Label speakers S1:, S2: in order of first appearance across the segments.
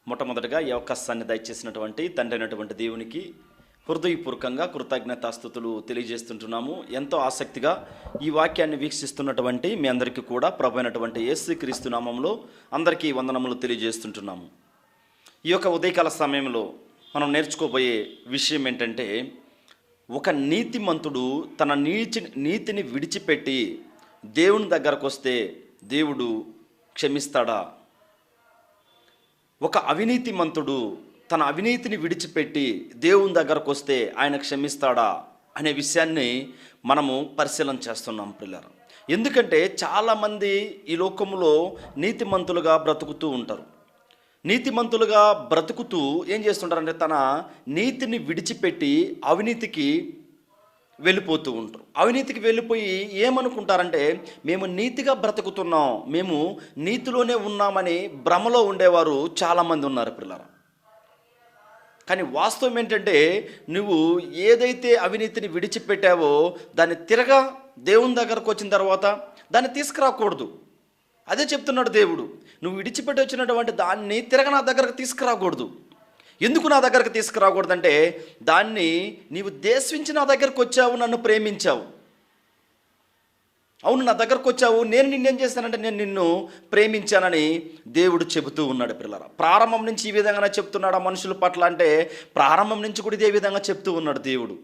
S1: మొట్టమొదటిగా ఈ అవకాశాన్ని దయచేసినటువంటి తండ్రి అయినటువంటి దేవునికి హృదయపూర్వకంగా కృతజ్ఞతాస్తుతులు తెలియజేస్తుంటున్నాము. ఎంతో ఆసక్తిగా ఈ వాక్యాన్ని వీక్షిస్తున్నటువంటి మీ అందరికీ కూడా ప్రభు అయినటువంటి యేసుక్రీస్తు నామంలో అందరికీ వందనములు తెలియజేస్తుంటున్నాము. ఈ యొక్క ఉదయకాల సమయంలో మనం నేర్చుకోబోయే విషయం ఏంటంటే, ఒక నీతిమంతుడు తన నీతిని విడిచిపెట్టి దేవుని దగ్గరకు వస్తే దేవుడు క్షమిస్తాడా? ఒక అవినీతిమంతుడు తన అవినీతిని విడిచిపెట్టి దేవుని దగ్గరకు వస్తే ఆయన క్షమిస్తాడా అనే విషయాన్ని మనము పరిశీలన చేస్తున్నాం పిల్లలు. ఎందుకంటే చాలామంది ఈ లోకంలో నీతిమంతులుగా బ్రతుకుతూ ఉంటారు. నీతిమంతులుగా బ్రతుకుతూ ఏం చేస్తుంటారంటే తన నీతిని విడిచిపెట్టి అవినీతికి వెళ్ళిపోతూ ఉంటారు. అవినీతికి వెళ్ళిపోయి ఏమనుకుంటారంటే, మేము నీతిగా బ్రతుకుతున్నాం, మేము నీతిలోనే ఉన్నామని భ్రమలో ఉండేవారు చాలామంది ఉన్నారు పిల్లలు. కానీ వాస్తవం ఏంటంటే, నువ్వు ఏదైతే అవినీతిని విడిచిపెట్టావో దాన్ని తిరగా దేవుని దగ్గరకు వచ్చిన తర్వాత దాన్ని తీసుకురాకూడదు. అదే చెప్తున్నాడు దేవుడు. నువ్వు విడిచిపెట్టి వచ్చినటువంటి దాన్ని తిరగ నా దగ్గరకు తీసుకురాకూడదు. ఎందుకు నా దగ్గరకు తీసుకురాకూడదంటే, దాన్ని నీవు దేశించి నా దగ్గరకు వచ్చావు, నన్ను ప్రేమించావు. అవును, నా దగ్గరకు వచ్చావు, నేను నిన్నేం చేశానంటే నేను నిన్ను ప్రేమించానని దేవుడు చెబుతూ ఉన్నాడు పిల్లల. ప్రారంభం నుంచి ఈ విధంగానే చెప్తున్నాడు ఆ మనుషుల పట్ల అంటే, ప్రారంభం నుంచి కూడా ఇదే విధంగా చెప్తూ ఉన్నాడు దేవుడు.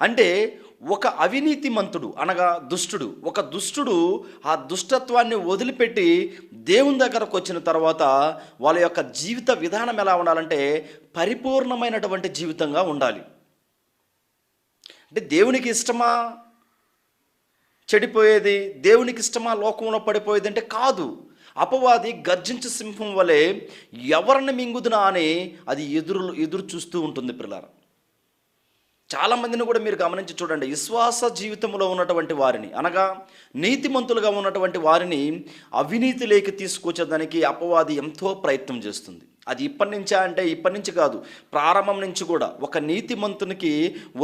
S1: అంటే ఒక అవినీతిమంతుడు అనగా దుష్టుడు, ఒక దుష్టుడు ఆ దుష్టత్వాన్ని వదిలిపెట్టి దేవుని దగ్గరకు వచ్చిన తర్వాత వాళ్ళ యొక్క జీవిత విధానం ఎలా ఉండాలంటే పరిపూర్ణమైనటువంటి జీవితంగా ఉండాలి. అంటే దేవునికి ఇష్టమా చెడిపోయేది? దేవునికి ఇష్టమా లోకంలో పడిపోయేది అంటే కాదు. అపవాది గర్జించు సింహం వలె ఎవరిని మింగుదునా అని అది ఎదురు చూస్తూ ఉంటుంది పిల్లలు. చాలామందిని కూడా మీరు గమనించి చూడండి, విశ్వాస జీవితంలో ఉన్నటువంటి వారిని అనగా నీతిమంతులుగా ఉన్నటువంటి వారిని అవినీతిలోకి తీసుకొచ్చేదానికి అపవాది ఎంతో ప్రయత్నం చేస్తుంది. అది ఇప్పటి నుంచా అంటే ఇప్పటి నుంచి కాదు, ప్రారంభం నుంచి కూడా. ఒక నీతిమంతునికి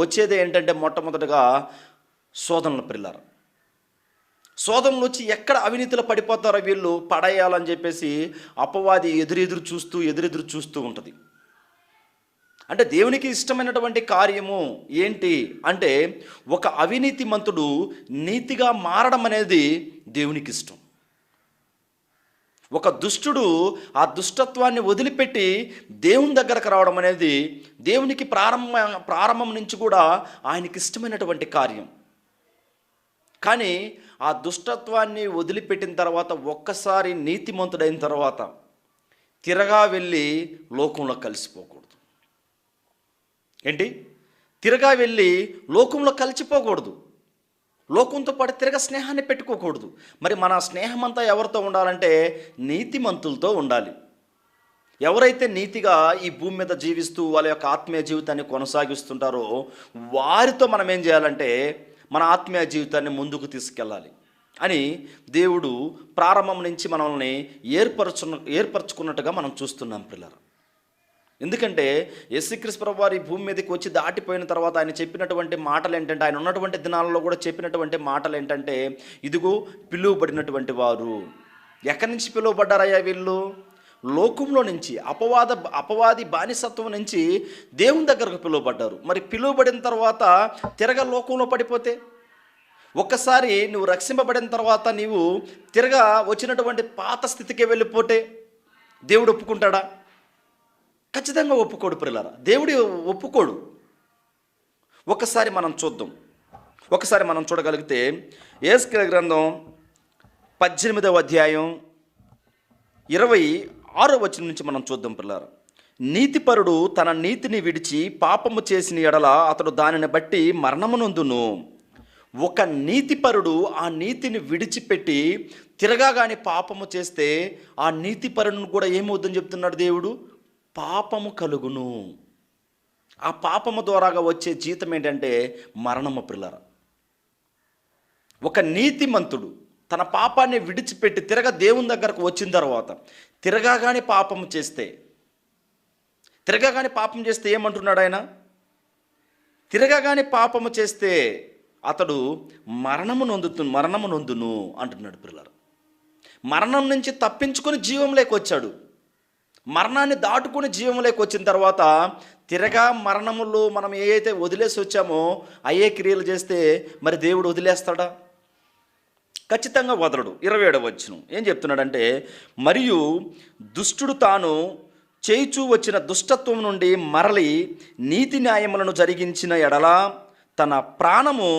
S1: వచ్చేది ఏంటంటే మొట్టమొదటిగా శోధనలు పిల్లలు. శోధనలు వచ్చి ఎక్కడ అవినీతిలో పడిపోతారో వీళ్ళు పడేయాలని చెప్పేసి అపవాది ఎదురెదురు చూస్తూ ఉంటుంది. అంటే దేవునికి ఇష్టమైనటువంటి కార్యము ఏంటి అంటే, ఒక అవినీతిమంతుడు నీతిగా మారడం అనేది దేవునికి ఇష్టం. ఒక దుష్టుడు ఆ దుష్టత్వాన్ని వదిలిపెట్టి దేవుని దగ్గరకు రావడం అనేది దేవునికి ప్రారంభం నుంచి కూడా ఆయనకి ఇష్టమైనటువంటి కార్యం. కానీ ఆ దుష్టత్వాన్ని వదిలిపెట్టిన తర్వాత ఒక్కసారి నీతిమంతుడైన తర్వాత తిరగా వెళ్ళి లోకంలో కలిసిపోకూడదు. ఏంటి? తిరగా వెళ్ళి లోకంలో కలిసిపోకూడదు. లోకంతో పాటు తిరగ స్నేహాన్ని పెట్టుకోకూడదు. మరి మన స్నేహం అంతా ఎవరితో ఉండాలంటే నీతిమంతులతో ఉండాలి. ఎవరైతే నీతిగా ఈ భూమి మీద జీవిస్తూ వాళ్ళ యొక్క ఆత్మీయ జీవితాన్ని కొనసాగిస్తుంటారో వారితో మనం ఏం చేయాలంటే మన ఆత్మీయ జీవితాన్ని ముందుకు తీసుకెళ్ళాలి అని దేవుడు ప్రారంభం నుంచి మనల్ని ఏర్పరచుకున్నట్టుగా మనం చూస్తున్నాం పిల్లలు. ఎందుకంటే యేసుక్రీస్తు ప్రభువు వారు ఈ భూమి మీదకి వచ్చి దాటిపోయిన తర్వాత ఆయన చెప్పినటువంటి మాటలు ఏంటంటే, ఆయన ఉన్నటువంటి దినాలలో కూడా చెప్పినటువంటి మాటలు ఏంటంటే, ఇదిగో పిలువబడినటువంటి వారు. ఎక్కడి నుంచి పిలువబడ్డారయ్యా వీళ్ళు? లోకంలో నుంచి, అపవాది బానిసత్వం నుంచి దేవుని దగ్గరకు పిలువబడ్డారు. మరి పిలువబడిన తర్వాత తిరగ లోకంలో పడిపోతే, ఒక్కసారి నువ్వు రక్షింపబడిన తర్వాత నీవు తిరగా వచ్చినటువంటి పాత స్థితికి వెళ్ళిపోతే దేవుడు ఒప్పుకుంటాడా? ఖచ్చితంగా ఒప్పుకోడు పిల్లరా. దేవుడు ఒప్పుకోడు. ఒకసారి మనం చూడగలిగితే యేస్కేలు గ్రంథం 18వ అధ్యాయం 26వ వచనం నుంచి మనం చూద్దాం పిల్లరా. నీతిపరుడు తన నీతిని విడిచి పాపము చేసిన ఎడల అతడు దానిని బట్టి మరణమునందును. ఒక నీతిపరుడు ఆ నీతిని విడిచిపెట్టి తిరగా కానీ పాపము చేస్తే ఆ నీతిపరుడును కూడా ఏమవుతుందని చెప్తున్నాడు దేవుడు? పాపము కలుగును. ఆ పాపము ద్వారాగా వచ్చే జీతం ఏంటంటే మరణము పిల్లర. ఒక నీతిమంతుడు తన పాపాన్ని విడిచిపెట్టి తిరగ దేవుని దగ్గరకు వచ్చిన తర్వాత తిరగాగానే పాపం చేస్తే ఏమంటున్నాడు ఆయన? తిరగగానే పాపము చేస్తే అతడు మరణము నొందును అంటున్నాడు పిల్లలు. మరణం నుంచి తప్పించుకొని జీవంలోకి వచ్చాడు. మరణాన్ని దాటుకుని జీవంలోకి వచ్చిన తర్వాత తిరగా మరణములో మనం ఏ అయితే వదిలేసి వచ్చామో అయ్యే క్రియలు చేస్తే మరి దేవుడు వదిలేస్తాడా? ఖచ్చితంగా వదలడు. 27వ వచనం ఏం చెప్తున్నాడంటే, మరియు దుష్టుడు తాను చేయిచూ వచ్చిన దుష్టత్వం నుండి మరలి నీతి న్యాయములను జరిగించిన ఎడల తన ప్రాణము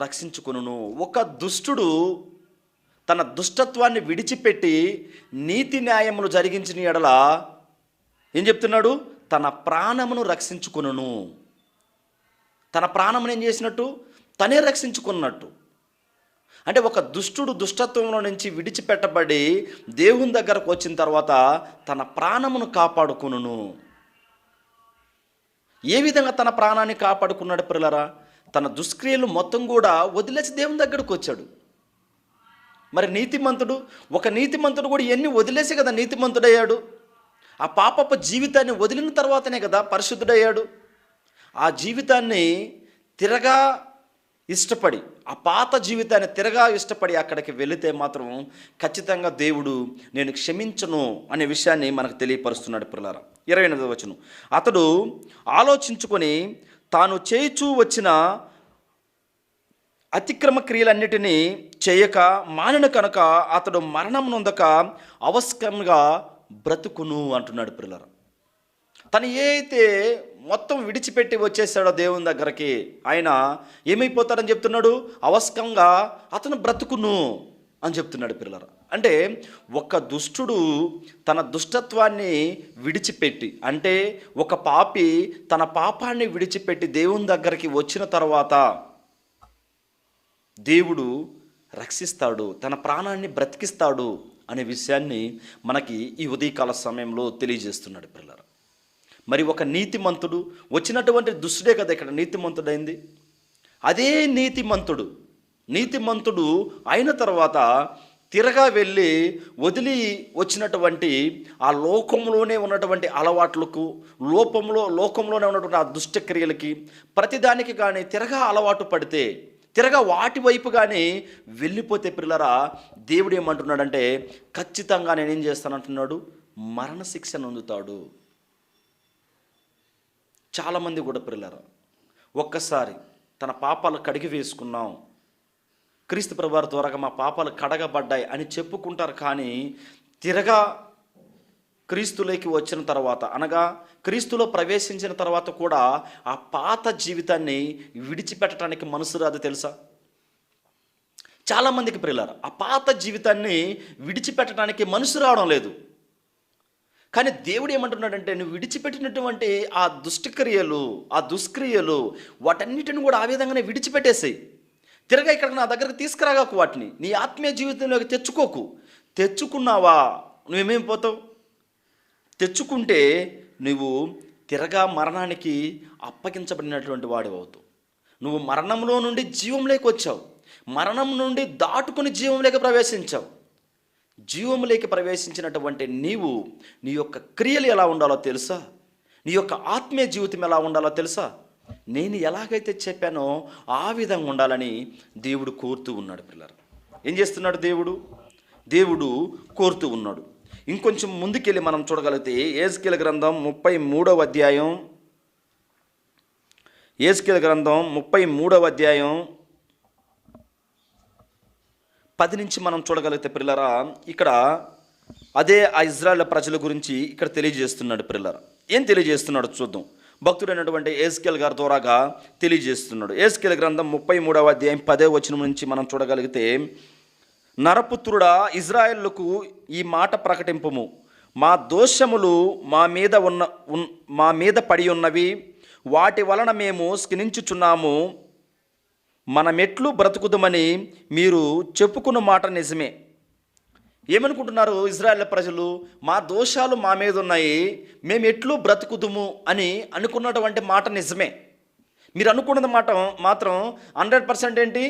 S1: రక్షించుకొనును. ఒక దుష్టుడు తన దుష్టత్వాన్ని విడిచిపెట్టి నీతి న్యాయములు జరిగించిన ఎడల ఏం చెప్తున్నాడు? తన ప్రాణమును రక్షించుకొనును. తన ప్రాణమును ఏం చేసినట్టు? తనే రక్షించుకున్నట్టు. అంటే ఒక దుష్టుడు దుష్టత్వంలో నుంచి విడిచిపెట్టబడి దేవుని దగ్గరకు వచ్చిన తర్వాత తన ప్రాణమును కాపాడుకును. ఏ విధంగా తన ప్రాణాన్ని కాపాడుకున్నాడు పిల్లరా? తన దుష్క్రియలు మొత్తం కూడా వదిలేసి దేవుని దగ్గరకు వచ్చాడు. మరి నీతిమంతుడు, ఒక నీతిమంతుడు కూడా ఎన్ని వదిలేసి కదా నీతిమంతుడయ్యాడు. ఆ పాపపు జీవితాన్ని వదిలిన తర్వాతనే కదా పరిశుద్ధుడయ్యాడు. ఆ జీవితాన్ని తిరగా ఇష్టపడి, ఆ పాత జీవితాన్ని తిరగా ఇష్టపడి అక్కడికి వెళితే మాత్రం ఖచ్చితంగా దేవుడు నేను క్షమించను అనే విషయాన్ని మనకు తెలియపరుస్తున్నాడు పిల్లరా. 28వ వచనం, అతడు ఆలోచించుకొని తాను చేయిచూ వచ్చిన అతిక్రమ క్రియలన్నిటినీ చేయక మానిన కనుక అతడు మరణం నొందక అవస్కంగా బ్రతుకును అంటున్నాడు పిల్లరా. తను ఏ అయితే మొత్తం విడిచిపెట్టి వచ్చేసాడో దేవుని దగ్గరికి, ఆయన ఏమైపోతాడని చెప్తున్నాడు? అవస్కంగా అతను బ్రతుకును అని చెప్తున్నాడు పిల్లరా. అంటే ఒక దుష్టుడు తన దుష్టత్వాన్ని విడిచిపెట్టి, అంటే ఒక పాపి తన పాపాన్ని విడిచిపెట్టి దేవుని దగ్గరికి వచ్చిన తర్వాత దేవుడు రక్షిస్తాడు, తన ప్రాణాన్ని బ్రతికిస్తాడు అనే విషయాన్ని మనకి ఈ ఉదయకాల సమయంలో తెలియజేస్తున్నాడు పిల్లరా. మరి ఒక నీతిమంతుడు వచ్చినటువంటి దుష్టుడే కదా ఇక్కడ నీతిమంతుడైంది. అదే నీతిమంతుడు అయిన తర్వాత తిరగా వెళ్ళి వదిలి వచ్చినటువంటి ఆ లోకంలోనే ఉన్నటువంటి అలవాట్లకు, లోకంలోనే ఉన్నటువంటి ఆ దుష్టక్రియలకి ప్రతిదానికి కానీ తిరగా అలవాటు పడితే, తిరగా వాటి వైపు కానీ వెళ్ళిపోతే పిల్లరా, దేవుడు ఏమంటున్నాడంటే ఖచ్చితంగా నేనేం చేస్తానంటున్నాడు? మరణశిక్ష నొందుతాడు. చాలామంది కూడా పిల్లరా ఒక్కసారి తన పాపాలు కడిగి వేసుకున్నాం, క్రీస్తు ప్రభువారి ద్వారా మా పాపాలు కడగబడ్డాయి అని చెప్పుకుంటారు. కానీ తిరగా క్రీస్తులోకి వచ్చిన తర్వాత, అనగా క్రీస్తులో ప్రవేశించిన తర్వాత కూడా ఆ పాత జీవితాన్ని విడిచిపెట్టడానికి మనసు రాదు తెలుసా? చాలామందికి పిల్లరా ఆ పాత జీవితాన్ని విడిచిపెట్టడానికి మనసు రావడం లేదు. కానీ దేవుడు ఏమంటున్నాడంటే నువ్వు విడిచిపెట్టినటువంటి ఆ దుష్క్రియలు వాటన్నిటిని కూడా ఆ విధంగానే విడిచిపెట్టేసాయి. తిరగా ఇక్కడ నా దగ్గరకు తీసుకురాగాకు, వాటిని నీ ఆత్మీయ జీవితంలోకి తెచ్చుకోకు. తెచ్చుకున్నావా నువ్వేమేం పోతావు? తెచ్చుకుంటే నువ్వు తిరగా మరణానికి అప్పగించబడినటువంటి వాడివి అవుతావు. నువ్వు మరణంలో నుండి జీవంలోకి వచ్చావు, మరణం నుండి దాటుకుని జీవంలోకి ప్రవేశించావు. జీవంలోకి ప్రవేశించినటువంటి నీవు నీ యొక్క క్రియలు ఎలా ఉండాలో తెలుసా? నీ యొక్క ఆత్మీయ జీవితం ఎలా ఉండాలో తెలుసా? నేను ఎలాగైతే చెప్పానో ఆ విధంగా ఉండాలని దేవుడు కోరుతూ ఉన్నాడు పిల్లలు. ఏం చేస్తున్నాడు దేవుడు కోరుతూ ఉన్నాడు. ఇంకొంచెం ముందుకెళ్ళి మనం చూడగలిగితే యెహెజ్కేలు గ్రంథం 33వ అధ్యాయం, యెహెజ్కేలు గ్రంథం 33వ అధ్యాయం 10 నుంచి మనం చూడగలిగితే పిల్లరా, ఇక్కడ అదే ఆ ఇజ్రాయేల్ ప్రజల గురించి ఇక్కడ తెలియజేస్తున్నాడు పిల్లరా. ఏం తెలియజేస్తున్నాడు చూద్దాం. భక్తుడైనటువంటి యెహెజ్కేలు గారి ద్వారాగా తెలియజేస్తున్నాడు. యెహెజ్కేలు గ్రంథం 33వ అధ్యాయం 10వ వచనం నుంచి మనం చూడగలిగితే, నరపుత్రుడా, ఇజ్రాయేలుకు ఈ మాట ప్రకటింపుము, మా దోషములు మా మీద పడి ఉన్నవి, వాటి వలన మేము స్కినించుచున్నాము, మనమెట్లు బ్రతుకుదమని మీరు చెప్పుకున్న మాట నిజమే. ఏమనుకుంటున్నారు ఇజ్రాయేల్ ప్రజలు? మా దోషాలు మా మీద ఉన్నాయి, మేము ఎట్లు బ్రతుకుదుము అని అనుకున్నటువంటి మాట నిజమే. మీరు అనుకున్నది మాట మాత్రం 100% ఏంటి?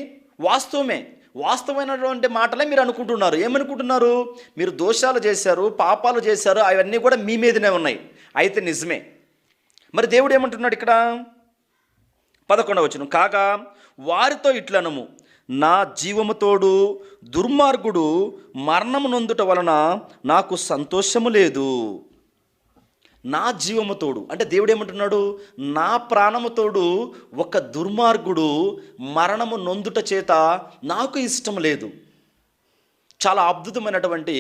S1: వాస్తవమే. వాస్తవమైనటువంటి మాటలే మీరు అనుకుంటున్నారు. ఏమనుకుంటున్నారు? మీరు దోషాలు చేశారు, పాపాలు చేశారు, అవన్నీ కూడా మీ మీదనే ఉన్నాయి. అయితే నిజమే. మరి దేవుడు ఏమంటున్నాడు ఇక్కడ? 11వ వచనం, కాగా వారితో ఇట్లనము, నా జీవముతోడు దుర్మార్గుడు మరణము నొందుట వలన నాకు సంతోషము లేదు. నా జీవము తోడు అంటే దేవుడు ఏమంటున్నాడు, నా ప్రాణము తోడు ఒక దుర్మార్గుడు మరణము నొందుట చేత నాకు ఇష్టం లేదు. చాలా అద్భుతమైనటువంటి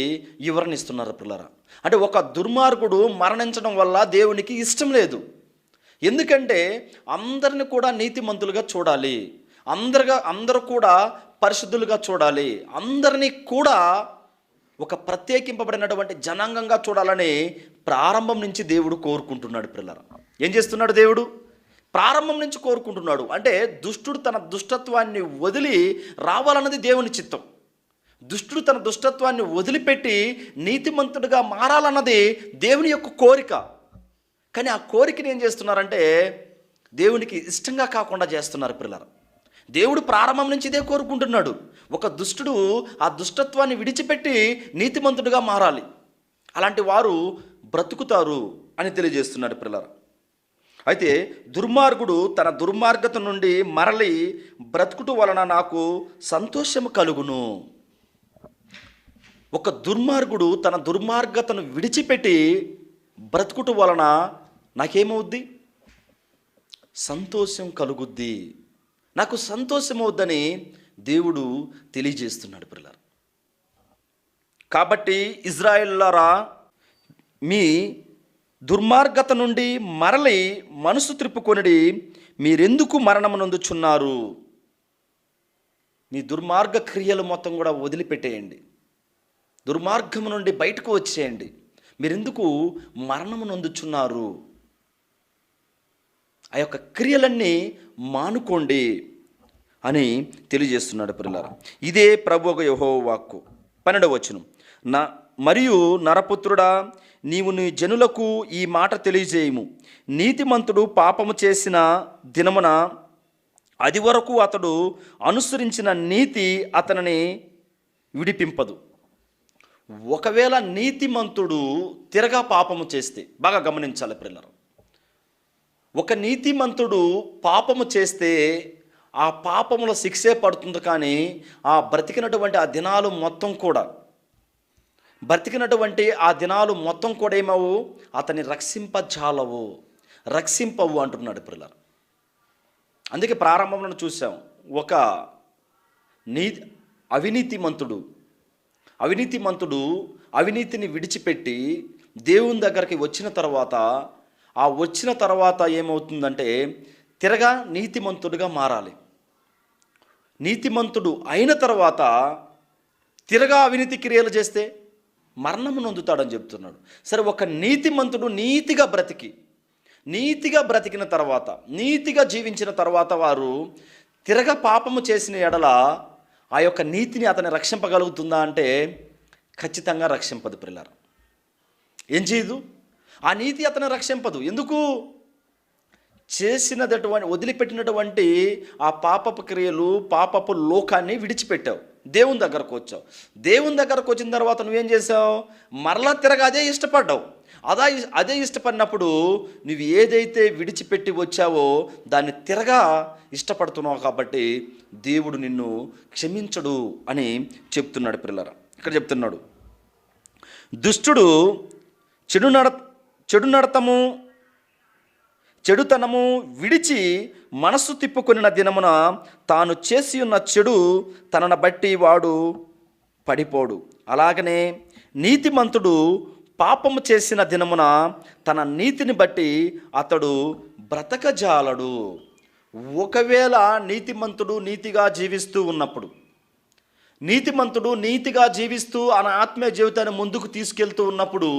S1: వివరణ ఇస్తున్నారు పిల్లరా. అంటే ఒక దుర్మార్గుడు మరణించడం వల్ల దేవునికి ఇష్టం లేదు. ఎందుకంటే అందరిని కూడా నీతిమంతులుగా చూడాలి, అందరూ కూడా పరిశుద్ధులుగా చూడాలి, అందరినీ కూడా ఒక ప్రత్యేకింపబడినటువంటి జనాంగంగా చూడాలని ప్రారంభం నుంచి దేవుడు కోరుకుంటున్నాడు పిల్లరా. ఏం చేస్తున్నాడు దేవుడు? ప్రారంభం నుంచి కోరుకుంటున్నాడు. అంటే దుష్టుడు తన దుష్టత్వాన్ని వదిలి రావాలన్నది దేవుని చిత్తం. దుష్టుడు తన దుష్టత్వాన్ని వదిలిపెట్టి నీతిమంతుడిగా మారాలన్నది దేవుని యొక్క కోరిక. కానీ ఆ కోరికని ఏం చేస్తున్నారంటే దేవునికి ఇష్టంగా కాకుండా చేస్తున్నారు పిల్లలు. దేవుడు ప్రారంభం నుంచి ఇదే కోరుకుంటున్నాడు. ఒక దుష్టుడు ఆ దుష్టత్వాన్ని విడిచిపెట్టి నీతిమంతుడిగా మారాలి, అలాంటి వారు బ్రతుకుతారు అని తెలియజేస్తున్నాడు పిల్లలు. అయితే దుర్మార్గుడు తన దుర్మార్గత నుండి మరలి బ్రతుకుట వలన నాకు సంతోషము కలుగును. ఒక దుర్మార్గుడు తన దుర్మార్గతను విడిచిపెట్టి బ్రతుకుట వలన నాకేమవుద్ది? సంతోషం కలుగుద్ది, నాకు సంతోషం అవుద్దని దేవుడు తెలియజేస్తున్నాడు పిల్లలు. కాబట్టి ఇజ్రాయేలులారా, మీ దుర్మార్గత నుండి మరలి మనసు త్రిప్పుకొనిడి, మీరెందుకు మరణమునందుచున్నారు? మీ దుర్మార్గ క్రియలు మొత్తం కూడా వదిలిపెట్టేయండి, దుర్మార్గము నుండి బయటకు వచ్చేయండి. మీరెందుకు మరణము నొందుచున్నారు? ఆ యొక్క క్రియలన్నీ మానుకోండి అని తెలియజేస్తున్నాడు పిల్లలు. ఇదే ప్రభువు యెహోవా వాక్కు. 12వ వచనం, మరియు నరపుత్రుడా, నీవు నీ జనులకు ఈ మాట తెలియజేయము. నీతిమంతుడు పాపము చేసిన దినమున అది వరకు అతడు అనుసరించిన నీతి అతనిని విడిపింపదు. ఒకవేళ నీతిమంతుడు తిరగా పాపము చేస్తే, బాగా గమనించాలి పిల్లలు, ఒక నీతిమంతుడు పాపము చేస్తే ఆ పాపముల శిక్షే పడుతుంది, కానీ ఆ బ్రతికినటువంటి ఆ దినాలు మొత్తం కూడా ఏమవు? అతని రక్షింపవు అంటున్నాడు పిల్లలు. అందుకే ప్రారంభంలో చూసాం, ఒక అవినీతిమంతుడు అవినీతిని విడిచిపెట్టి దేవుని దగ్గరికి వచ్చిన తర్వాత ఏమవుతుందంటే తిరగా నీతిమంతుడిగా మారాలి. నీతిమంతుడు అయిన తర్వాత తిరగా అవినీతి క్రియలు చేస్తే మరణము నొందుతాడని చెప్తున్నాడు. సరే, ఒక నీతిమంతుడు నీతిగా బ్రతికిన తర్వాత, నీతిగా జీవించిన తర్వాత వారు తిరగా పాపము చేసిన ఎడల ఆ యొక్క నీతిని అతన్ని రక్షింపగలుగుతుందా అంటే ఖచ్చితంగా రక్షింపదు పిల్లలు. ఏం చేయదు? ఆ నీతి అతను రక్షింపదు. ఎందుకు? వదిలిపెట్టినటువంటి ఆ పాపపు క్రియలు, పాపపు లోకాన్ని విడిచిపెట్టావు, దేవుని దగ్గరకు వచ్చావు. దేవుని దగ్గరకు వచ్చిన తర్వాత నువ్వేం చేసావు? మరలా తిరగా అదే ఇష్టపడ్డావు. అదే ఇష్టపడినప్పుడు నువ్వు ఏదైతే విడిచిపెట్టి వచ్చావో దాన్ని తిరగా ఇష్టపడుతున్నావు. కాబట్టి దేవుడు నిన్ను క్షమించడు అని చెప్తున్నాడు పిల్లరా. ఇక్కడ చెప్తున్నాడు, దుష్టుడు చెడుతనము విడిచి మనస్సు తిప్పుకొనిన దినమున తాను చేసి ఉన్న చెడు తనను బట్టి వాడు పడిపోడు. అలాగనే నీతిమంతుడు పాపము చేసిన దినమున తన నీతిని బట్టి అతడు బ్రతకజాలడు. ఒకవేళ నీతిమంతుడు నీతిగా జీవిస్తూ ఆయన ఆత్మీయ జీవితాన్ని ముందుకు తీసుకెళ్తూ ఉన్నప్పుడు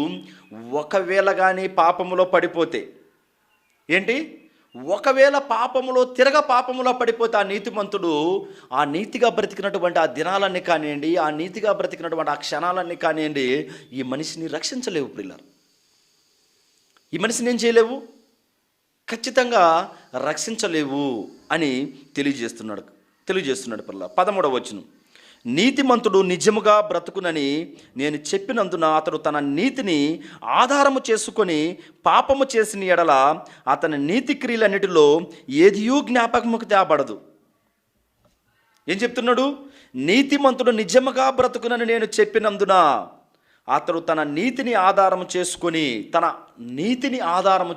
S1: ఒకవేళ కానీ పాపములో పడిపోతే ఒకవేళ పాపములో పడిపోతే ఆ నీతిమంతుడు ఆ నీతిగా బ్రతికినటువంటి ఆ దినాలన్నీ కానివ్వండి, ఆ నీతిగా బ్రతికినటువంటి ఆ క్షణాలన్నీ కానివ్వండి, ఈ మనిషిని రక్షించలేవు పిల్లలు. ఈ మనిషిని ఏం చేయలేవు? ఖచ్చితంగా రక్షించలేవు అని తెలియజేస్తున్నాడు పిల్లలు. 13వ వచనం, నీతిమంతుడు నిజముగా బ్రతుకునని నేను చెప్పినందున అతడు తన నీతిని ఆధారము చేసుకొని పాపము చేసిన ఎడల అతని నీతి క్రియలన్నిటిలో ఏదియూ జ్ఞాపకముకు తేబడదు. ఏం చెప్తున్నాడు? నీతిమంతుడు నిజముగా బ్రతుకునని నేను చెప్పినందున అతడు తన నీతిని ఆధారము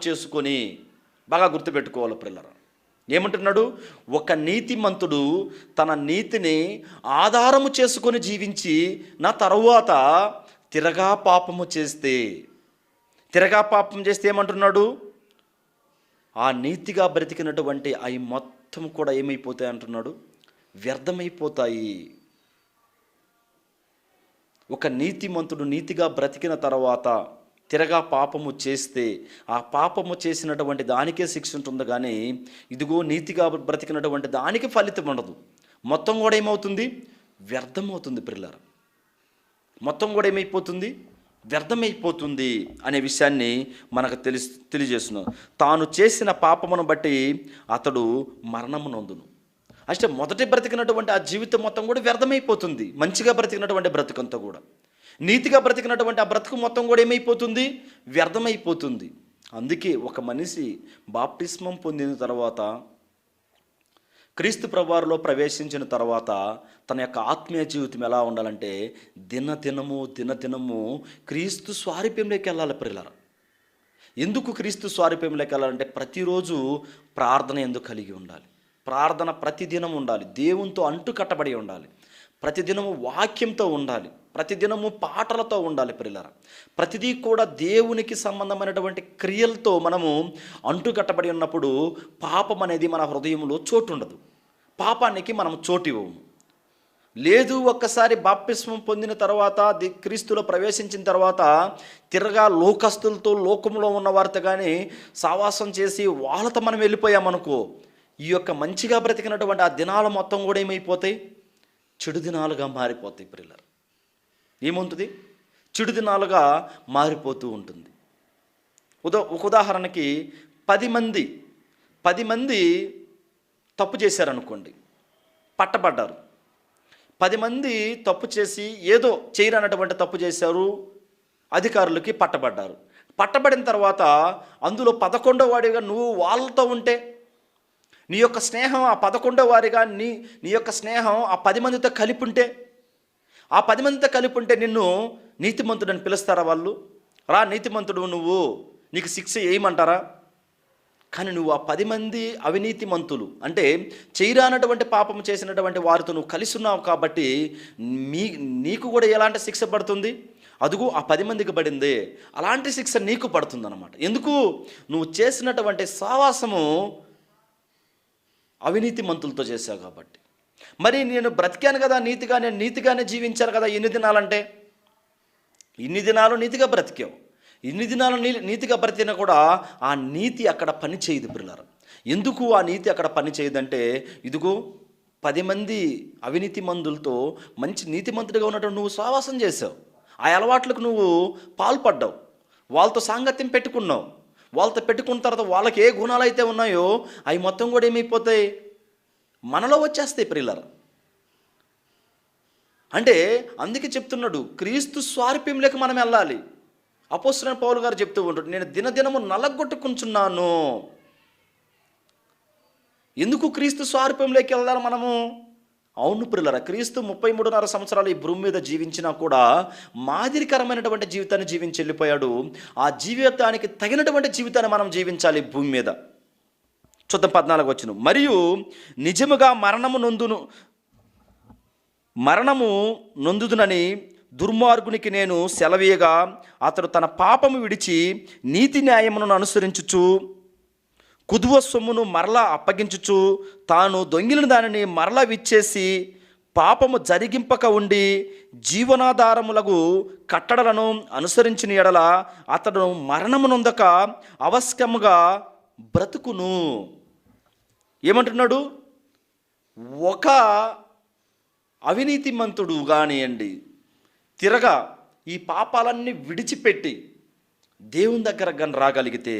S1: చేసుకొని బాగా గుర్తుపెట్టుకోవాలి పిల్లలు. ఏమంటున్నాడు? ఒక నీతిమంతుడు తన నీతిని ఆధారము చేసుకొని జీవించి నా తరువాత తిరగా పాపం చేస్తే ఏమంటున్నాడు? ఆ నీతిగా బ్రతికినటువంటి అవి మొత్తం కూడా ఏమైపోతాయి అంటున్నాడు? వ్యర్థమైపోతాయి. ఒక నీతిమంతుడు నీతిగా బ్రతికిన తర్వాత తిరగా పాపము చేస్తే ఆ పాపము చేసినటువంటి దానికే శిక్ష ఉంటుంది, కానీ ఇదిగో నీతిగా బ్రతికినటువంటి దానికి ఫలితం ఉండదు. మొత్తం కూడా ఏమవుతుంది? వ్యర్థమవుతుంది పిల్లలు. మొత్తం కూడా ఏమైపోతుంది? వ్యర్థమైపోతుంది అనే విషయాన్ని మనకు తెలియజేస్తున్నాం. తాను చేసిన పాపమును బట్టి అతడు మరణము నొందును. అంటే మొదటి బ్రతికినటువంటి ఆ జీవితం మొత్తం కూడా వ్యర్థమైపోతుంది. మంచిగా బ్రతికినటువంటి బ్రతుకంతా కూడా, నీతిగా బ్రతికినటువంటి ఆ బ్రతుకు మొత్తం కూడా ఏమైపోతుంది? వ్యర్థమైపోతుంది. అందుకే ఒక మనిషి బాప్టిస్మం పొందిన తర్వాత, క్రీస్తు ప్రభువారిలో ప్రవేశించిన తర్వాత తన యొక్క ఆత్మీయ జీవితం ఎలా ఉండాలంటే దినదినము క్రీస్తు స్వారూప్యంలోకి వెళ్ళాలి పిల్లలు. ఎందుకు క్రీస్తు స్వారూప్యంలోకి వెళ్ళాలంటే ప్రతిరోజు ప్రార్థన ఎందుకు కలిగి ఉండాలి. ప్రార్థన ప్రతిదినం ఉండాలి. దేవునితో అంటు కట్టబడి ఉండాలి. ప్రతిదినము వాక్యంతో ఉండాలి. ప్రతిదినము పాటలతో ఉండాలి పిల్లలు. ప్రతిదీ కూడా దేవునికి సంబంధమైనటువంటి క్రియలతో మనము అంటు కట్టబడి ఉన్నప్పుడు పాపం అనేది మన హృదయంలో చోటు ఉండదు. పాపానికి మనం చోటు ఇవ్వము. లేదు, ఒక్కసారి బాప్తిస్మం పొందిన తర్వాత క్రీస్తులో ప్రవేశించిన తర్వాత తిరగా లోకస్తులతో, లోకంలో ఉన్న వారితో కానీ సావాసం చేసి వాళ్ళతో మనం వెళ్ళిపోయామనుకో, ఈ యొక్క మంచిగా బ్రతికినటువంటి ఆ దినాలు మొత్తం కూడా ఏమైపోతాయి? చెడు దినాలుగా మారిపోతాయి పిల్లలు. ఏముంటుంది? చెడు దినాలుగా మారిపోతూ ఉంటుంది. ఒక ఉదాహరణకి 10 మంది తప్పు చేశారనుకోండి, పట్టబడ్డారు. 10 మంది తప్పు చేసి ఏదో చేయరన్నటువంటి తప్పు చేశారు, అధికారులకి పట్టబడ్డారు. పట్టబడిన తర్వాత అందులో 11వ వాడిగా నువ్వు వాళ్ళతో ఉంటే, నీ యొక్క స్నేహం ఆ 11వ వారిగా నీ యొక్క స్నేహం ఆ 10 మందితో కలిపి ఉంటే, ఆ 10 మందితో కలిపి ఉంటే నిన్ను నీతిమంతుడని పిలుస్తారా వాళ్ళు? రా నీతిమంతుడు నువ్వు, నీకు శిక్ష ఏయమంటారా? కానీ నువ్వు ఆ 10 మంది అవినీతిమంతులు అంటే చేయరానటువంటి పాపం చేసినటువంటి వారితో నువ్వు కలిసి ఉన్నావు కాబట్టి నీకు కూడా ఎలాంటి శిక్ష పడుతుంది? అదుగు ఆ 10 మందికి పడింది, అలాంటి శిక్ష నీకు పడుతుంది అన్నమాట. ఎందుకు? నువ్వు చేసినటువంటి సావాసము అవినీతిమంతులతో చేశావు కాబట్టి. మరి నేను బ్రతికాను కదా నీతిగా, నేను నీతిగానే జీవించాను కదా ఇన్ని దినాలంటే, ఇన్ని దినాలు నీతిగా బ్రతికావు. ఇన్ని దినాలు నీతిగా బ్రతికినా కూడా ఆ నీతి అక్కడ పని చేయదు పిల్లలు. ఎందుకు ఆ నీతి అక్కడ పని చేయదంటే, ఇదిగో 10 మంది అవినీతి మందులతో మంచి నీతిమంతుడిగా ఉన్నట్టు నువ్వు సావాసం చేసావు. ఆ అలవాట్లకు నువ్వు పాల్పడ్డావు, వాళ్ళతో సాంగత్యం పెట్టుకున్నావు. వాళ్ళతో పెట్టుకున్న తర్వాత వాళ్ళకి ఏ గుణాలు అయితే ఉన్నాయో అవి మొత్తం కూడా ఏమైపోతాయి? మనలో వచ్చేస్తాయి పిల్లలు. అంటే అందుకే చెప్తున్నాడు, క్రీస్తు స్వారూప్యంలోకి మనం వెళ్ళాలి. అపోస్తలుడైన పౌలు గారు చెప్తూ ఉంటాడు, నేను దినదినము నలగొట్టుకుంటున్నాను. ఎందుకు క్రీస్తు స్వారూప్యంలోకి వెళ్దాం మనము? అవును ప్రియులారా, క్రీస్తు 33.5 సంవత్సరాలు ఈ భూమి మీద జీవించినా కూడా మాదిరికరమైనటువంటి జీవితాన్ని జీవించి వెళ్ళిపోయాడు. ఆ జీవితానికి తగినటువంటి జీవితాన్ని మనం జీవించాలి భూమి మీద. చూద్దాం 14వ వచనం. మరియు నిజముగా మరణము నొందుదునని దుర్మార్గునికి నేను సెలవీయగా అతడు తన పాపము విడిచి నీతి న్యాయమును అనుసరించుచు కుదువ సొమ్మును మరలా అప్పగించుచు తాను దొంగిలిన దానిని మరలా విచ్చేసి పాపము జరిగింపక ఉండి జీవనాధారములకు కట్టడలను అనుసరించిన ఎడల అతడు మరణము నొందక అవశ్యముగా బ్రతుకును. ఏమంటున్నాడు? ఒక అవినీతిమంతుడు కానివ్వండి తిరగా ఈ పాపాలన్నీ విడిచిపెట్టి దేవుని దగ్గర కానీ రాగలిగితే,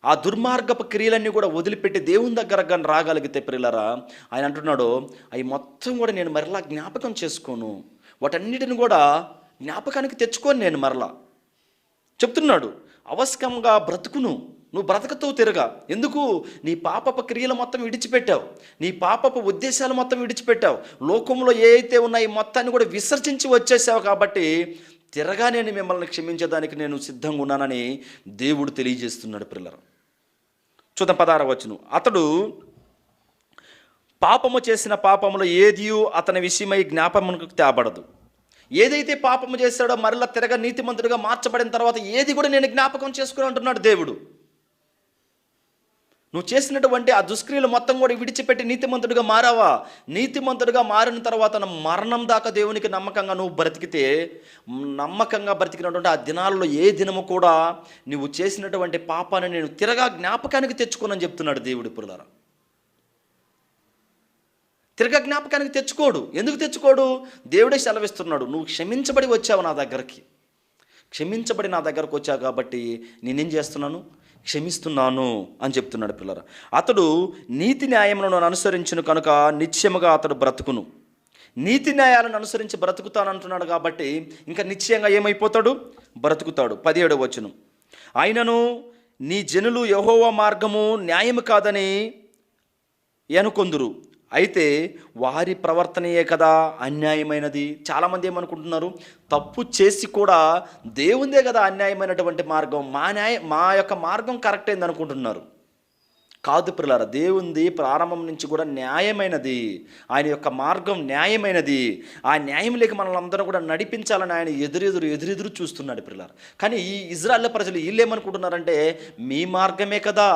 S1: ఆ దుర్మార్గపు క్రియలన్నీ కూడా వదిలిపెట్టి దేవుని దగ్గర కానీ రాగలిగితే ప్రియులారా, ఆయన అంటున్నాడు అవి మొత్తం కూడా నేను మరలా జ్ఞాపకం చేసుకోను, వాటన్నిటిని కూడా జ్ఞాపకానికి తెచ్చుకొని నేను మరలా చెప్తున్నాడు అవశ్యంగా బ్రతుకును. నువ్వు బ్రతకతో తిరగా. ఎందుకు? నీ పాపపు క్రియలు మొత్తం విడిచిపెట్టావు, నీ పాపపు ఉద్దేశాలు మొత్తం విడిచిపెట్టావు, లోకంలో ఏ అయితే ఉన్నాయో మొత్తాన్ని కూడా విసర్జించి వచ్చేసావు. కాబట్టి తిరగా నేను మిమ్మల్ని క్షమించడానికి నేను సిద్ధంగా ఉన్నానని దేవుడు తెలియజేస్తున్నాడు పిల్లలు. చూద్దాం 16వ వచనం. అతడు పాపము చేసిన పాపములో ఏదియు అతని విషయమై జ్ఞాపమునకు తేబడదు. ఏదైతే పాపము చేశాడో మరలా తిరగ నీతిమంతుడిగా మార్చబడిన తర్వాత ఏది కూడా నేను జ్ఞాపకం చేసుకుని అంటున్నాడు దేవుడు. నువ్వు చేసినటువంటి ఆ దుష్క్రియలు మొత్తం కూడా విడిచిపెట్టి నీతిమంతుడిగా మారావా? నీతిమంతుడిగా మారిన తర్వాత మరణం దాకా దేవునికి నమ్మకంగా నువ్వు బ్రతికితే, నమ్మకంగా బ్రతికినటువంటి ఆ దినాల్లో ఏ దినము కూడా నువ్వు చేసినటువంటి పాపాన్ని నేను తిరగా జ్ఞాపకానికి తెచ్చుకోనని చెప్తున్నాడు దేవుడి పురులారా. తిరగా జ్ఞాపకానికి తెచ్చుకోడు. ఎందుకు తెచ్చుకోడు? దేవుడే సెలవిస్తున్నాడు, నువ్వు క్షమించబడి వచ్చావు నా దగ్గరికి, క్షమించబడి నా దగ్గరకు వచ్చావు కాబట్టి నేనేం చేస్తున్నాను? క్షమిస్తున్నాను అని చెప్తున్నాడు పిల్లరా. అతడు నీతి న్యాయములను అనుసరించును కనుక నిశ్చయముగా అతడు బ్రతుకును. నీతి న్యాయాలను అనుసరించి బ్రతుకుతానంటున్నాడు కాబట్టి ఇంకా నిశ్చయంగా ఏమైపోతాడు? బ్రతుకుతాడు. 17వ వచనం. ఆయనను నీ జనులు యెహోవా మార్గము న్యాయము కాదని అనుకొందురు, అయితే వారి ప్రవర్తనయే కదా అన్యాయమైనది. చాలామంది ఏమనుకుంటున్నారు? తప్పు చేసి కూడా దేవుందే కదా అన్యాయమైనటువంటి మార్గం, మా యొక్క మార్గం కరెక్ట్ అయింది అనుకుంటున్నారు. కాదు పిల్లరా, దేవుంది ప్రారంభం నుంచి కూడా న్యాయమైనది. ఆయన యొక్క మార్గం న్యాయమైనది. ఆ న్యాయం లేక మనల్ని అందరూ కూడా నడిపించాలని ఆయన ఎదురెదురు చూస్తున్నాడు పిల్లరా. కానీ ఈ ఇజ్రాయెల్ ప్రజలు వీళ్ళు ఏమనుకుంటున్నారంటే, మీ మార్గమే కదా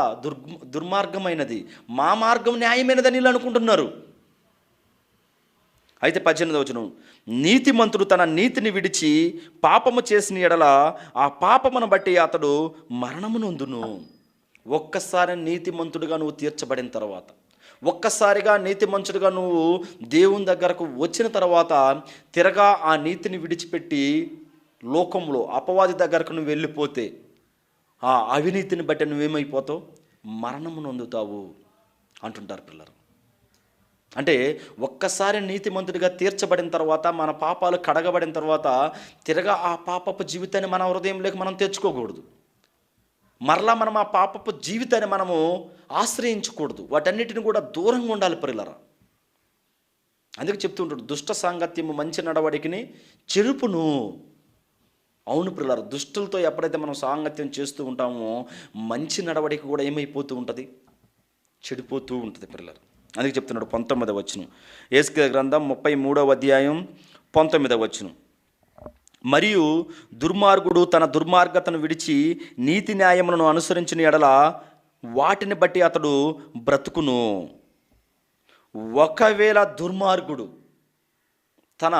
S1: దుర్మార్గమైనది, మా మార్గం న్యాయమైనదని వీళ్ళు అనుకుంటున్నారు. అయితే 18వ వచనం. నీతిమంతుడు తన నీతిని విడిచి పాపము చేసిన ఎడల ఆ పాపమును బట్టి అతడు మరణమునందును. ఒక్కసారి నీతిమంతుడిగా నువ్వు తీర్చబడిన తర్వాత, ఒక్కసారిగా నీతిమంతుడిగా నువ్వు దేవుని దగ్గరకు వచ్చిన తర్వాత తిరగా ఆ నీతిని విడిచిపెట్టి లోకంలో అపవాది దగ్గరకు నువ్వు వెళ్ళిపోతే ఆ అవినీతిని బట్టి నువ్వేమైపోతావు? మరణము నొందుతావు అంటుంటారు పిల్లలు. అంటే ఒక్కసారి నీతిమంతుడిగా తీర్చబడిన తర్వాత, మన పాపాలు కడగబడిన తర్వాత తిరగా ఆ పాపపు జీవితాన్ని మన హృదయంలోకి మనం తెచ్చుకోకూడదు. మరలా మనం ఆ పాపపు జీవితాన్ని మనము ఆశ్రయించకూడదు. వాటన్నిటిని కూడా దూరంగా ఉండాలి పిల్లరా. అందుకే చెప్తుంటాడు, దుష్ట సాంగత్యము మంచి నడవడికిని చెరుపును. అవును పిల్లరా, దుష్టులతో ఎప్పుడైతే మనం సాంగత్యం చేస్తూ ఉంటామో మంచి నడవడికి కూడా ఏమైపోతూ ఉంటుంది? చెడిపోతూ ఉంటుంది పిల్లలు. అందుకే చెప్తున్నాడు 19వ వచనం. యేసుకేలు గ్రంథం 33వ అధ్యాయం 19వ వచనం. మరియు దుర్మార్గుడు తన దుర్మార్గతను విడిచి నీతి న్యాయములను అనుసరించిన ఎడల వాటిని బట్టి అతడు బ్రతుకును. ఒకవేళ దుర్మార్గుడు తన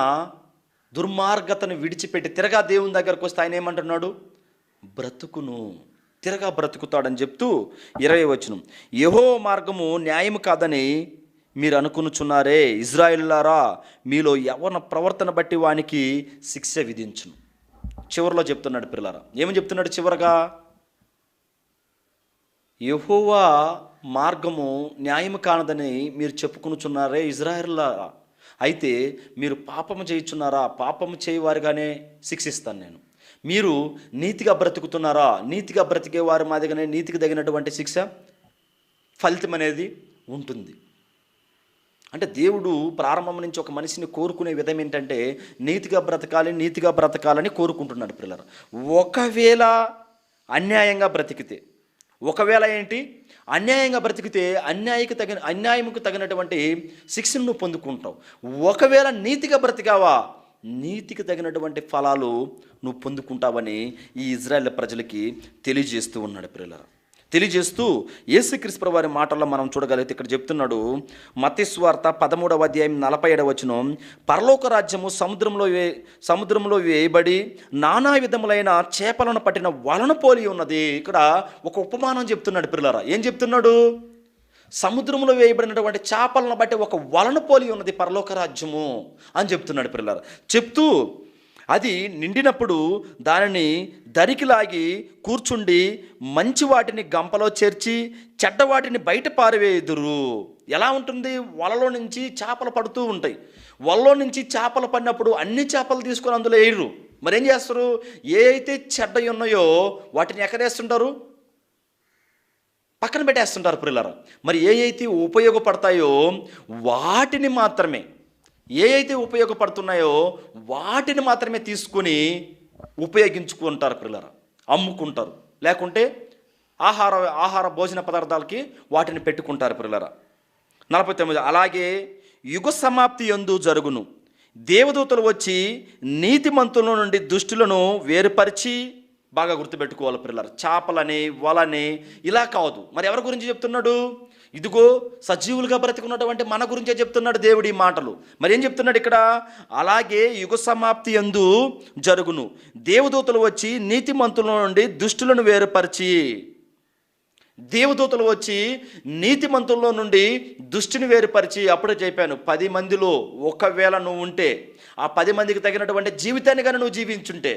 S1: దుర్మార్గతను విడిచిపెట్టి తిరగా దేవుని దగ్గరకు వస్తే ఆయన ఏమంటున్నాడు? బ్రతుకును, తిరగా బ్రతుకుతాడని చెప్తూ 20వ వచనం. యెహోవా మార్గము న్యాయము కాదని మీరు అనుకునుచున్నారే, ఇజ్రాయేలులారా, మీలో ఎవరి ప్రవర్తన బట్టి వానికి శిక్ష విధించును. చివరిలో చెప్తున్నాడు పిల్లరా. ఏమని చెప్తున్నాడు చివరగా? యెహోవా మార్గము న్యాయము కానదని మీరు చెప్పుకునుచున్నారే ఇజ్రాయేలులారా, అయితే మీరు పాపము చేయుచున్నారా? పాపము చేయవారుగానే శిక్షిస్తాను నేను. మీరు నీతిగా బ్రతుకుతున్నారా? నీతిగా బ్రతికే వారి మాదిరిగానే నీతికి తగినటువంటి శిక్ష ఫలితం అనేది ఉంటుంది. అంటే దేవుడు ప్రారంభం నుంచి ఒక మనిషిని కోరుకునే విధం ఏంటంటే నీతిగా బ్రతకాలని కోరుకుంటున్నాడు పిల్లలు. ఒకవేళ అన్యాయంగా బ్రతికితే, ఒకవేళ అన్యాయంగా బ్రతికితే అన్యాయముకు తగినటువంటి శిక్షను నువ్వు పొందుకుంటావు. ఒకవేళ నీతిగా బ్రతికావా, నీతికి తగినటువంటి ఫలాలు నువ్వు పొందుకుంటావని ఈ ఇజ్రాయెల్ ప్రజలకి తెలియజేస్తూ ఉన్నాడు పిల్లలు. తెలియజేస్తూ యేసుక్రీస్తు ప్రభువారి మాటల్లో మనం చూడగలిగితే ఇక్కడ చెప్తున్నాడు, మత్తయి సువార్త 13వ అధ్యాయం 47వ వచనం. పరలోక రాజ్యము సముద్రంలో వేయబడి నానా విధములైన చేపలను పట్టిన వలను పోలి ఉన్నది. ఇక్కడ ఒక ఉపమానం చెప్తున్నాడు పిల్లరా. ఏం చెప్తున్నాడు? సముద్రంలో వేయబడినటువంటి చేపలను బట్టి ఒక వలను పోలి ఉన్నది పరలోక రాజ్యము అని చెప్తున్నాడు పిల్లరా. చెప్తూ అది నిండినప్పుడు దానిని దరికి లాగి కూర్చుండి మంచి వాటిని గంపలో చేర్చి చెడ్డ వాటిని బయట పారవేయుదురు. ఎలా ఉంటుంది? వలలో నుంచి చేపలు పడుతూ ఉంటాయి. వలలో నుంచి చేపలు పడినప్పుడు అన్ని చేపలు తీసుకొని అందులో వేయరు. మరేం చేస్తారు? ఏ అయితే చెడ్డ ఉన్నాయో వాటిని ఎక్కడ వేస్తుంటారు? పక్కన పెట్టేస్తుంటారు ప్రియులారా. మరి ఏ అయితే ఉపయోగపడతాయో వాటిని మాత్రమే, ఏ అయితే ఉపయోగపడుతున్నాయో వాటిని మాత్రమే తీసుకొని ఉపయోగించుకుంటారు ప్రియులారా, అమ్ముకుంటారు. లేకుంటే ఆహార ఆహార భోజన పదార్థాలకి వాటిని పెట్టుకుంటారు ప్రియులారా. 49 అలాగే యుగ సమాప్తి యందు జరుగును, దేవదూతలు వచ్చి నీతిమంతుల నుండి దుష్టులను వేరుపరిచి, బాగా గుర్తుపెట్టుకోవాలి ప్రియులారా, చేపలని వలని ఇలా కాదు. మరి ఎవరి గురించి చెప్తున్నాడు? ఇదిగో సజీవులుగా బ్రతికున్నటువంటి మన గురించే చెప్తున్నాడు దేవుడి మాటలు. మరి ఏం చెప్తున్నాడు ఇక్కడ? అలాగే యుగ సమాప్తి యందు జరుగును, దేవదూతలు వచ్చి నీతిమంతుల నుండి దుష్టులను వేరుపరిచి. దేవదూతలు వచ్చి నీతిమంతుల్లో నుండి దుష్టిని వేరుపరిచి. అప్పుడే చెప్పాను, 10 మందిలో ఒకవేళ నువ్వు ఉంటే, ఆ 10 మందికి తగినటువంటి జీవితాన్ని కానీ నువ్వు జీవించుంటే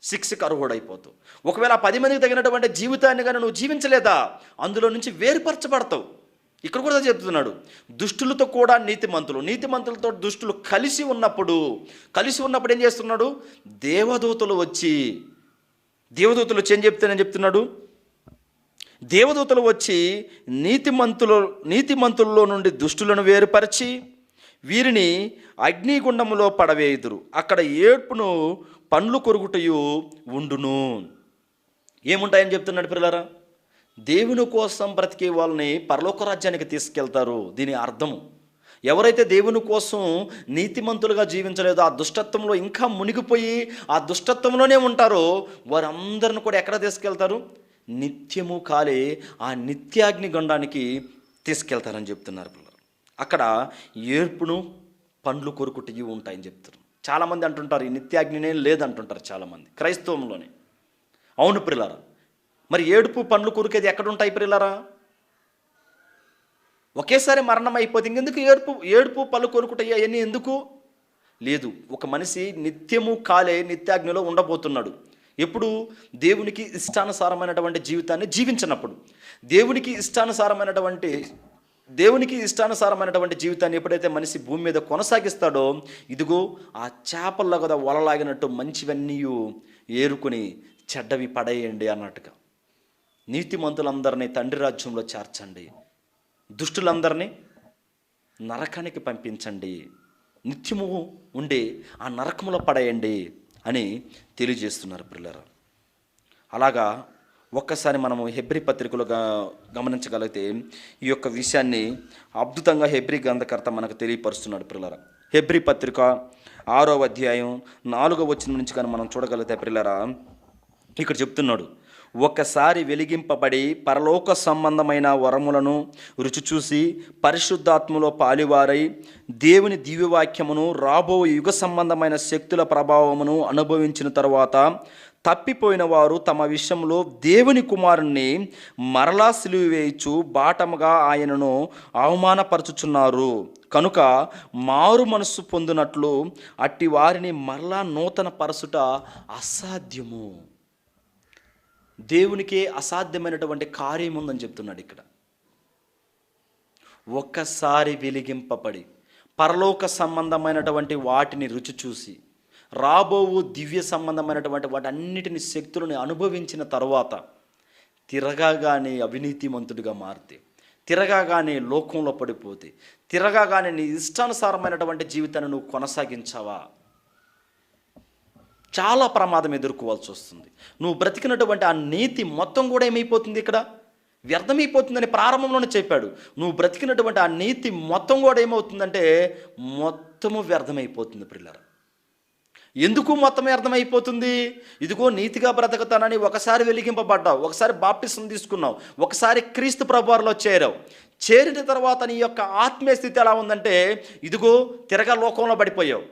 S1: శిక్షకు అర్హుడైపోతావు. ఒకవేళ ఆ 10 మందికి తగినటువంటి జీవితాన్ని కానీ నువ్వు జీవించలేదా, అందులో నుంచి వేరుపరచబడతావు. ఇక్కడ కూడా చెప్తున్నాడు, దుష్టులతో కూడా నీతిమంతులు, నీతిమంతులతో దుష్టులు కలిసి ఉన్నప్పుడు ఏం చేస్తున్నాడు? దేవదూతలు వచ్చి ఏం చెప్తున్నాడు? దేవదూతలు వచ్చి నీతిమంతుల్లో నుండి దుష్టులను వేరుపరిచి వీరిని అగ్నిగుండములో పడవేయుదురు, అక్కడ ఏడ్పును పండ్లు కొరుకుటయు ఉండును. ఏముంటాయని చెప్తున్నాడు పిల్లరా? దేవుని కోసం బ్రతికే వాళ్ళని పరలోక రాజ్యానికి తీసుకెళ్తారు. దీని అర్థము, ఎవరైతే దేవుని కోసం నీతిమంతులుగా జీవించలేదో, ఆ దుష్టత్వంలో ఇంకా మునిగిపోయి ఆ దుష్టత్వంలోనే ఉంటారో, వారందరిని కూడా ఎక్కడ తీసుకెళ్తారు? నిత్యము కాలే ఆ నిత్యాగ్ని గండానికి తీసుకెళ్తారని చెప్తున్నారు పిల్లలు. అక్కడ ఏర్పును పండ్లు కొరుకుటవి ఉంటాయని చెప్తారు. చాలామంది అంటుంటారు ఈ నిత్యాగ్నినే లేదంటుంటారు చాలామంది క్రైస్తవంలోనే. అవును ప్రియులారా, మరి ఏడుపు పండ్లు కొరికేది ఎక్కడుంటాయి ప్రియులారా? ఒకేసారి మరణం అయిపోతే ఇంకెందుకు ఏడుపు పళ్ళు కొరుకుటయ్యి అవన్నీ ఎందుకు? లేదు, ఒక మనిషి నిత్యము కాలే నిత్యాగ్నిలో ఉండబోతున్నాడు. ఎప్పుడు? దేవునికి ఇష్టానుసారమైనటువంటి జీవితాన్ని జీవించినప్పుడు. దేవునికి ఇష్టానుసారమైనటువంటి జీవితాన్ని ఎప్పుడైతే మనిషి భూమి మీద కొనసాగిస్తాడో, ఇదిగో ఆ చేపల్లో కదా వలలాగినట్టు మంచివన్నీ ఏరుకొని చెడ్డవి పడేయండి అన్నట్టుగా. నీతిమంతులందరినీ తండ్రి రాజ్యంలో చేర్చండి, దుష్టులందరినీ నరకానికి పంపించండి, నిత్యము ఉండి ఆ నరకములో పడేయండి అని తెలియజేస్తున్నారు పిల్లలు. అలాగా ఒక్కసారి మనము హెబ్రీ పత్రికలో గమనించగలిగితే ఈ యొక్క విషయాన్ని అద్భుతంగా హెబ్రీ గ్రంథకర్త మనకు తెలియపరుస్తున్నాడు పిల్లరా. హెబ్రీ పత్రిక 6వ అధ్యాయం 4వ వచనం నుంచి కానీ మనం చూడగలిగితే పిల్లరా, ఇక్కడ చెప్తున్నాడు, ఒకసారి వెలిగింపబడి పరలోక సంబంధమైన వరములను రుచి చూసి పరిశుద్ధాత్మలో పాలివారై దేవుని దివ్యవాక్యమును రాబో యుగ సంబంధమైన శక్తుల ప్రభావమును అనుభవించిన తరువాత తప్పిపోయిన వారు తమ విషయంలో దేవుని కుమారుణ్ణి మరలా సిలువ వేయచ్చు బాటముగా ఆయనను అవమానపరచుచున్నారు. కనుక మారు మనస్సు పొందినట్లు అట్టి వారిని మరలా నూతన పరచుట అసాధ్యము. దేవునికే అసాధ్యమైనటువంటి కార్యం ఉందని చెప్తున్నాడు ఇక్కడ. ఒక్కసారి వెలిగింపబడి పరలోక సంబంధమైనటువంటి వాటిని రుచి చూసి రాబోవు దివ్య సంబంధమైనటువంటి వాటన్నిటిని శక్తులను అనుభవించిన తర్వాత తిరగాగానే అవినీతిమంతుడిగా మారితే, తిరగాగానే లోకంలో పడిపోతే, తిరగాగానే నీ ఇష్టానుసారమైనటువంటి జీవితాన్ని నువ్వు కొనసాగించావా, చాలా ప్రమాదం ఎదుర్కోవాల్సి వస్తుంది. నువ్వు బ్రతికినటువంటి ఆ నీతి మొత్తం కూడా ఏమైపోతుంది? ఇక్కడ వ్యర్థమైపోతుందని ప్రారంభంలోనే చెప్పాడు. నువ్వు బ్రతికినటువంటి ఆ నీతి మొత్తం కూడా ఏమవుతుందంటే మొత్తము వ్యర్థమైపోతుంది పిల్లలు. ఎందుకు మొత్తం వ్యర్థమైపోతుంది? ఇదిగో నీతిగా బ్రతకతానని ఒకసారి వెలిగింపబడ్డావు, ఒకసారి బాప్టిసం తీసుకున్నావు, ఒకసారి క్రీస్తు ప్రభువారిలో చేరావు. చేరిన తర్వాత నీ యొక్క ఆత్మీయ స్థితి ఎలా ఉందంటే ఇదిగో తిరగా లోకంలో పడిపోయావు.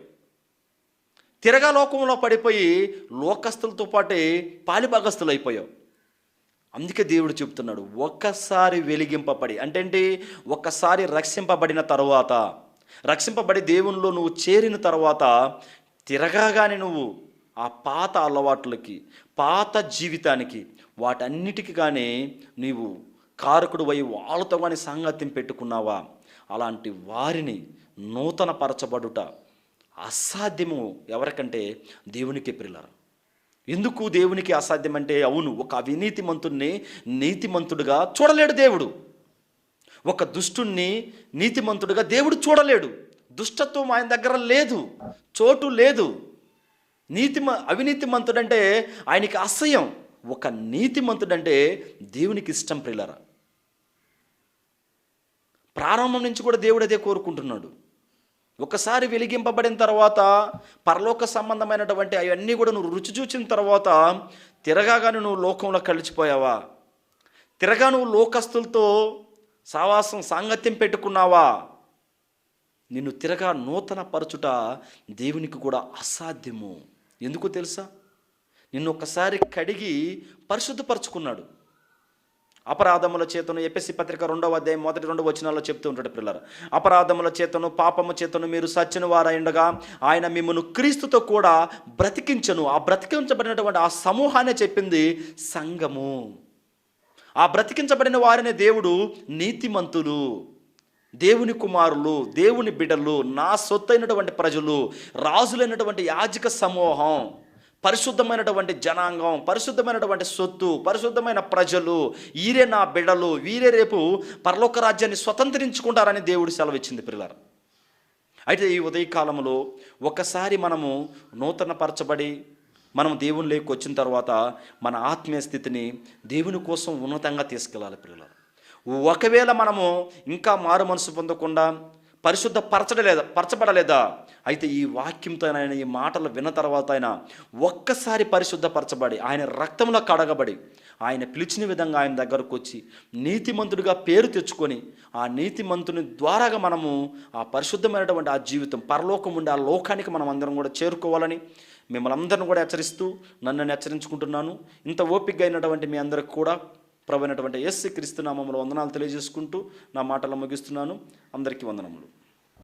S1: తిరగా లోకంలో పడిపోయి లోకస్తులతో పాటే పాలిభాగస్తులు అయిపోయావు. అందుకే దేవుడు చెప్తున్నాడు, ఒక్కసారి వెలిగింపబడి అంటే ఏంటి? ఒక్కసారి రక్షింపబడిన తర్వాత, రక్షింపబడి దేవునిలో నువ్వు చేరిన తర్వాత తిరగాగానే నువ్వు ఆ పాత అలవాట్లకి, పాత జీవితానికి, వాటన్నిటికీ కానీ నీవు కారకుడు అయి వాళ్ళతో కానీ సాంగత్యం పెట్టుకున్నావా, అలాంటి వారిని నూతన పరచబడుట అసాధ్యము ఎవరికంటే దేవునికే ప్రియులారా. ఎందుకు దేవునికి అసాధ్యం అంటే, అవును, ఒక అవినీతిమంతుణ్ణి నీతిమంతుడిగా చూడలేడు దేవుడు. ఒక దుష్టుణ్ణి నీతిమంతుడిగా దేవుడు చూడలేడు. దుష్టత్వం ఆయన దగ్గర లేదు, చోటు లేదు. అవినీతిమంతుడంటే ఆయనకి అసహ్యం. ఒక నీతిమంతుడంటే దేవునికి ఇష్టం. ప్రియులారా, ప్రారంభం నుంచి కూడా దేవుడు అదే కోరుకుంటున్నాడు. ఒకసారి వెలిగింపబడిన తర్వాత పరలోక సంబంధమైనటువంటి అవన్నీ కూడా నువ్వు రుచి చూచిన తర్వాత తిరగానే నువ్వు లోకంలో కలిసిపోయావా? తిరగా నువ్వు లోకస్తులతో సాంగత్యం పెట్టుకున్నావా? నిన్ను తిరగా నూతన పరచుట దేవునికి కూడా అసాధ్యము. ఎందుకు తెలుసా? నిన్ను ఒకసారి కడిగి పరిశుద్ధపరచుకున్నాడు. అపరాధముల చేతను, ఎఫెసీ పత్రిక 2వ అధ్యాయం 1-2 వచనాల్లో చెప్తూ ఉంటాడు పిల్లలు. అపరాధముల చేతను, పాపము చేతను మీరు సచ్చిన వారైండగా ఆయన మిమ్మల్ని క్రీస్తుతో కూడా బ్రతికించను. ఆ బ్రతికించబడినటువంటి ఆ సమూహాన్ని చెప్పింది సంఘము. ఆ బ్రతికించబడిన వారిని దేవుడు నీతిమంతులు, దేవుని కుమారులు, దేవుని బిడ్డలు, నా సొత్తైనటువంటి ప్రజలు, రాజులైనటువంటి యాజక సమూహం, పరిశుద్ధమైనటువంటి జనాంగం, పరిశుద్ధమైనటువంటి సొత్తు, పరిశుద్ధమైన ప్రజలు, వీరే నా బిడ్డలు, వీరే రేపు పరలోక రాజ్యాన్ని స్వతంత్రించుకుంటారని దేవుడు సెలవిచ్చింది పిల్లలు. అయితే ఈ ఉదయకాలంలో ఒకసారి మనము నూతన పరచబడి మనం దేవునిలోకి వచ్చిన తర్వాత మన ఆత్మీయ స్థితిని దేవుని కోసం ఉన్నతంగా తీసుకెళ్ళాలి పిల్లలు. ఒకవేళ మనము ఇంకా మారు మనసు పొందకుండా పరచబడలేదా, అయితే ఈ వాక్యంతో ఆయన, ఈ మాటలు విన్న తర్వాత ఆయన ఒక్కసారి పరిశుద్ధపరచబడి ఆయన రక్తంలో కడగబడి ఆయన పిలిచిన విధంగా ఆయన దగ్గరకు వచ్చి నీతిమంతుడిగా పేరు తెచ్చుకొని ఆ నీతిమంతుని ద్వారాగా మనము ఆ పరిశుద్ధమైనటువంటి ఆ జీవితం, పరలోకం ఉండే ఆ లోకానికి మనం అందరం కూడా చేరుకోవాలని మిమ్మల్ని అందరిని కూడా హెచ్చరిస్తూ నన్ను హెచ్చరించుకుంటున్నాను. ఇంత ఓపికగా అయినటువంటి మీ అందరికి కూడా ప్రభువైనటువంటి యేసు క్రీస్తు నామములో వందనాలు తెలియజేసుకుంటూ నా మాటలు ముగిస్తున్నాను. అందరికీ వందనములు.